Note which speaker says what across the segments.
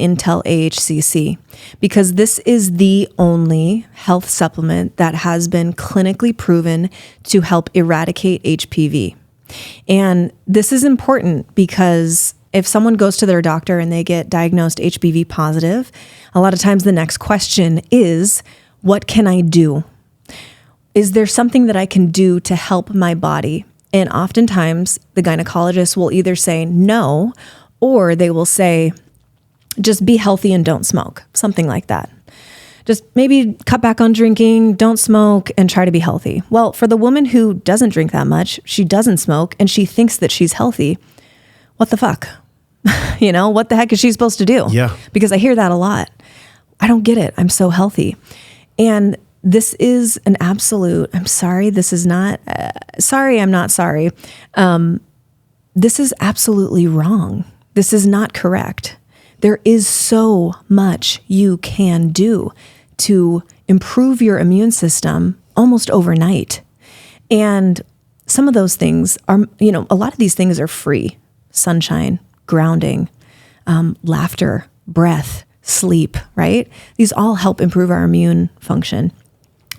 Speaker 1: Intel AHCC, because this is the only health supplement that has been clinically proven to help eradicate HPV. And this is important because if someone goes to their doctor and they get diagnosed HPV positive, a lot of times the next question is, what can I do? Is there something that I can do to help my body? And oftentimes the gynecologist will either say no, or they will say, just be healthy and don't smoke, something like that. Just maybe cut back on drinking, don't smoke, and try to be healthy. Well, for the woman who doesn't drink that much, she doesn't smoke, and she thinks that she's healthy, what the fuck? What the heck is she supposed to do?
Speaker 2: Yeah.
Speaker 1: Because I hear that a lot. I don't get it. I'm so healthy. And this is an absolute, I'm sorry, this is not, sorry, I'm not sorry. This is absolutely wrong. This is not correct. There is so much you can do to improve your immune system almost overnight. And some of those things are, a lot of these things are free. Sunshine, grounding, laughter, breath, sleep, right? These all help improve our immune function.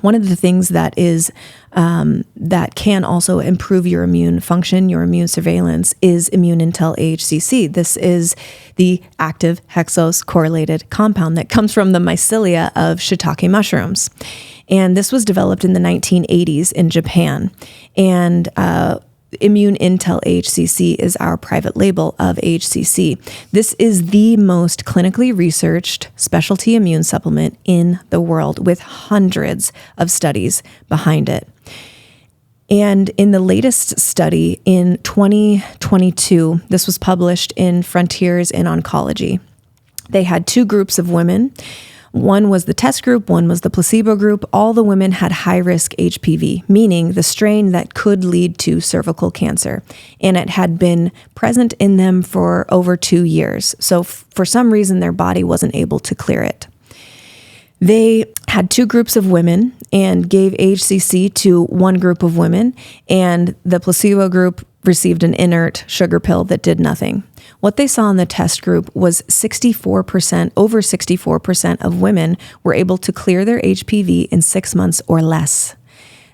Speaker 1: One of the things that is that can also improve your immune function, your immune surveillance, is Immune Intel AHCC. This is the active hexose correlated compound that comes from the mycelia of shiitake mushrooms. And this was developed in the 1980s in Japan. And Immune Intel AHCC is our private label of AHCC. This is the most clinically researched specialty immune supplement in the world, with hundreds of studies behind it. And in the latest study in 2022, this was published in Frontiers in Oncology. They had two groups of women. One was the test group, one was the placebo group. All the women had high-risk HPV, meaning the strain that could lead to cervical cancer. And it had been present in them for over 2 years. So for some reason, their body wasn't able to clear it. They had two groups of women and gave AHCC to one group of women, and the placebo group received an inert sugar pill that did nothing. What they saw in the test group was over 64% of women were able to clear their HPV in 6 months or less.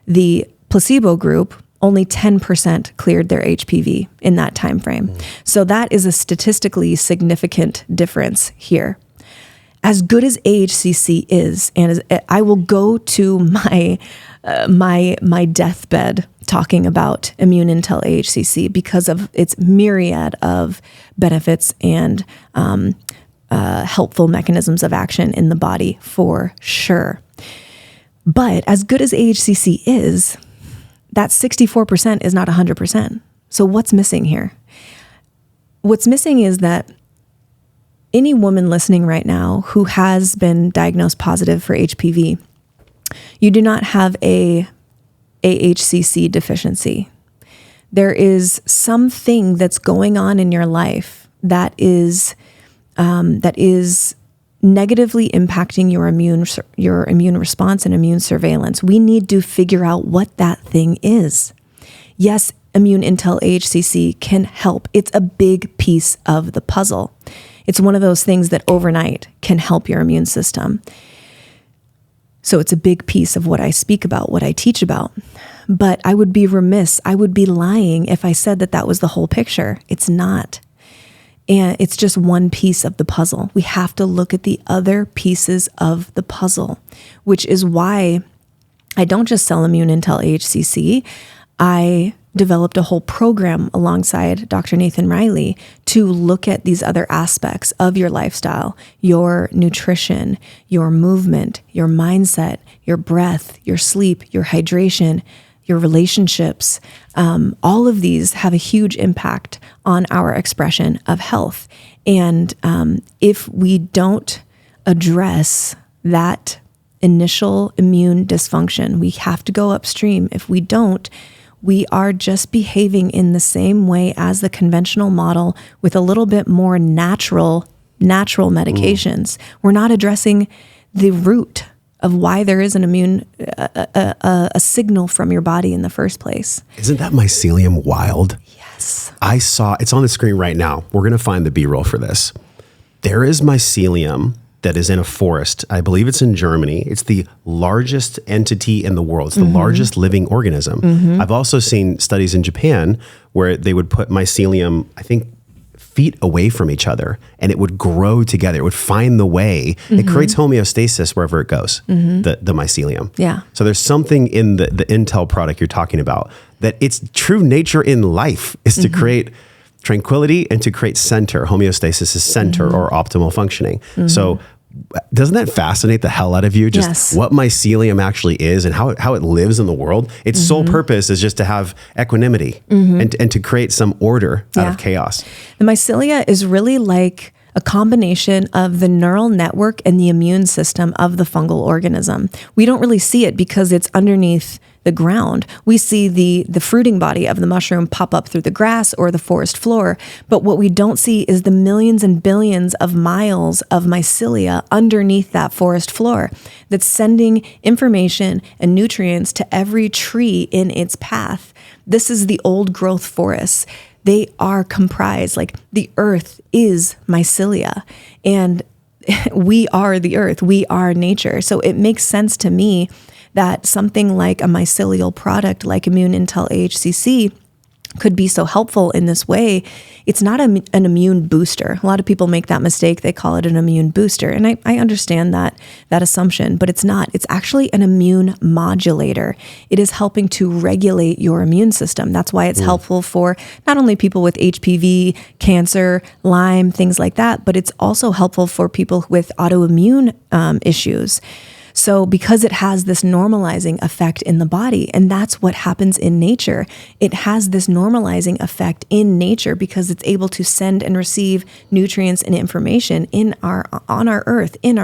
Speaker 1: The placebo group, only 10% cleared their HPV in that time frame. So that is a statistically significant difference here. As good as AHCC is, and I will go to my deathbed talking about Immune Intel AHCC because of its myriad of benefits and helpful mechanisms of action in the body, for sure. But as good as AHCC is, that 64% is not 100%. So what's missing here? What's missing is that any woman listening right now who has been diagnosed positive for HPV, you do not have a AHCC deficiency. There is something that's going on in your life that is negatively impacting your immune response and immune surveillance. We need to figure out what that thing is. Yes, Immune Intel AHCC can help. It's a big piece of the puzzle. It's one of those things that overnight can help your immune system. So it's a big piece of what I speak about, what I teach about. But I would be remiss, I would be lying if I said that that was the whole picture. It's not. And it's just one piece of the puzzle. We have to look at the other pieces of the puzzle, which is why I don't just sell Immune Intel AHCC. I developed a whole program alongside Dr. Nathan Riley to look at these other aspects of your lifestyle, your nutrition, your movement, your mindset, your breath, your sleep, your hydration, your relationships. All of these have a huge impact on our expression of health. And if we don't address that initial immune dysfunction, we have to go upstream. If we don't, we are just behaving in the same way as the conventional model with a little bit more natural medications. We're not addressing the root of why there is an immune, a signal from your body in the first place.
Speaker 2: Isn't that mycelium wild?
Speaker 1: Yes.
Speaker 2: I saw, it's on the screen right now. We're going to find the B-roll for this. There is mycelium that is in a forest. I believe it's in Germany. It's the largest entity in the world. It's the largest living organism. I've also seen studies in Japan where they would put mycelium, I think, feet away from each other, and it would grow together. It would find the way. It creates homeostasis wherever it goes, the mycelium.
Speaker 1: Yeah.
Speaker 2: So there's something in the Intel product you're talking about that its true nature in life is to create tranquility and to create center. Homeostasis is center or optimal functioning. So doesn't that fascinate the hell out of you? Just what mycelium actually is and how it lives in the world. Its sole purpose is just to have equanimity and to create some order out of chaos.
Speaker 1: The mycelia is really like a combination of the neural network and the immune system of the fungal organism. We don't really see it because it's underneath the ground. We see the fruiting body of the mushroom pop up through the grass or the forest floor, but what we don't see is the millions and billions of miles of mycelia underneath that forest floor that's sending information and nutrients to every tree in its path. This is the old growth forests. They are comprised, like the earth is mycelia, and we are the earth, we are nature. So it makes sense to me that something like a mycelial product like Immune Intel AHCC could be so helpful in this way. It's not an immune booster. A lot of people make that mistake. They call it an immune booster. And I understand that assumption, but it's not. It's actually an immune modulator. It is helping to regulate your immune system. That's why it's helpful for not only people with HPV, cancer, Lyme, things like that, but it's also helpful for people with autoimmune issues. So because it has this normalizing effect in the body, and that's what happens in nature, it has this normalizing effect in nature because it's able to send and receive nutrients and information on our earth, in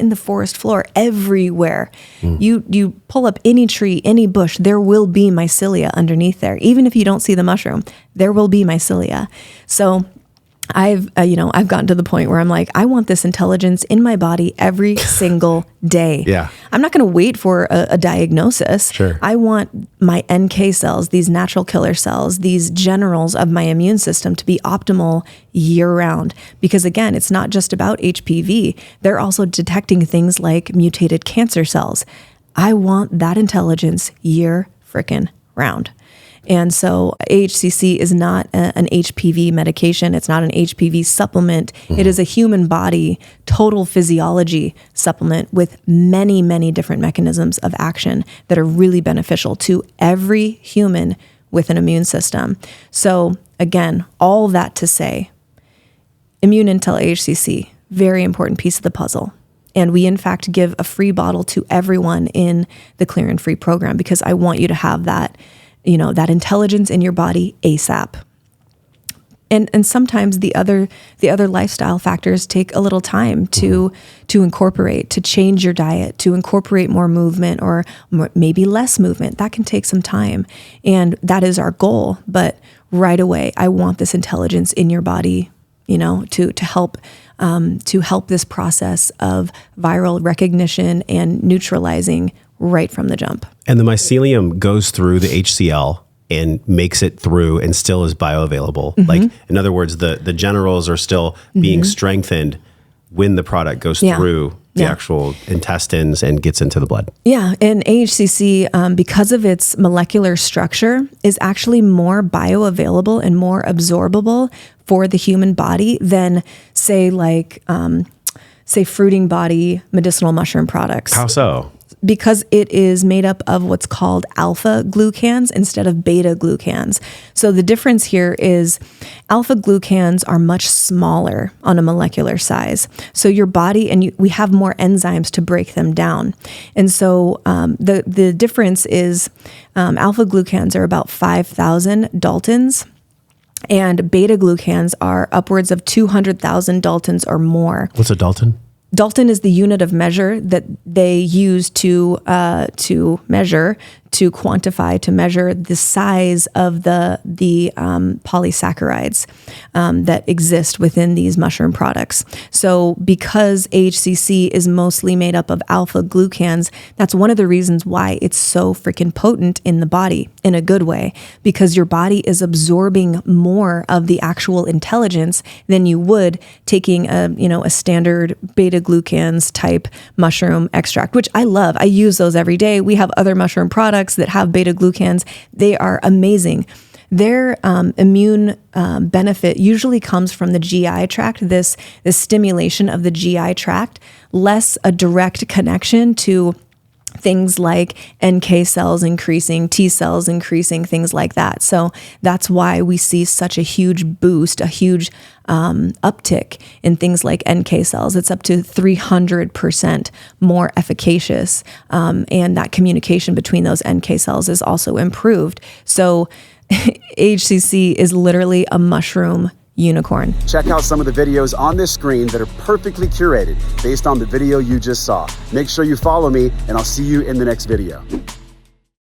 Speaker 1: the forest floor, everywhere. You pull up any tree, any bush, there will be mycelia underneath there. Even if you don't see the mushroom, there will be mycelia. So I've gotten to the point where I'm like, I want this intelligence in my body every single day.
Speaker 2: Yeah.
Speaker 1: I'm not going to wait for a diagnosis.
Speaker 2: Sure.
Speaker 1: I want my NK cells, these natural killer cells, these generals of my immune system to be optimal year round. Because again, it's not just about HPV. They're also detecting things like mutated cancer cells. I want that intelligence year frickin' round. And so AHCC is not an HPV medication. It's not an HPV supplement. It is a human body total physiology supplement with many, many different mechanisms of action that are really beneficial to every human with an immune system. So again, all that to say, Immune Intel AHCC, very important piece of the puzzle. And we, in fact, give a free bottle to everyone in the Clear and Free program because I want you to have that that intelligence in your body ASAP. And sometimes the other lifestyle factors take a little time to incorporate, to change your diet, to incorporate more movement or maybe less movement. That can take some time. And that is our goal. But right away, I want this intelligence in your body, to help this process of viral recognition and neutralizing right from the jump.
Speaker 2: And the mycelium goes through the HCl and makes it through and still is bioavailable. Like, in other words, the generals are still being strengthened when the product goes through the actual intestines and gets into the blood.
Speaker 1: Yeah, and AHCC, because of its molecular structure, is actually more bioavailable and more absorbable for the human body than, say, fruiting body medicinal mushroom products.
Speaker 2: How so?
Speaker 1: Because it is made up of what's called alpha glucans instead of beta glucans. So the difference here is alpha glucans are much smaller on a molecular size. So your body, we have more enzymes to break them down. And so the difference is alpha glucans are about 5,000 Daltons, and beta glucans are upwards of 200,000 Daltons or more.
Speaker 2: What's a Dalton?
Speaker 1: Dalton is the unit of measure that they use to measure, to quantify, to measure the size of the polysaccharides that exist within these mushroom products. So because AHCC is mostly made up of alpha glucans, that's one of the reasons why it's so freaking potent in the body in a good way, because your body is absorbing more of the actual intelligence than you would taking a standard BetaGlucans type mushroom extract, which I love. I use those every day. We have other mushroom products that have BetaGlucans. They are amazing. Their immune benefit usually comes from the GI tract, this stimulation of the GI tract, less a direct connection to things like NK cells increasing, T cells increasing, things like that. So that's why we see such a huge boost, a huge uptick in things like NK cells. It's up to 300% more efficacious. And that communication between those NK cells is also improved. So AHCC is literally a mushroom unicorn.
Speaker 3: Check out some of the videos on this screen that are perfectly curated based on the video you just saw. Make sure you follow me, and I'll see you in the next video.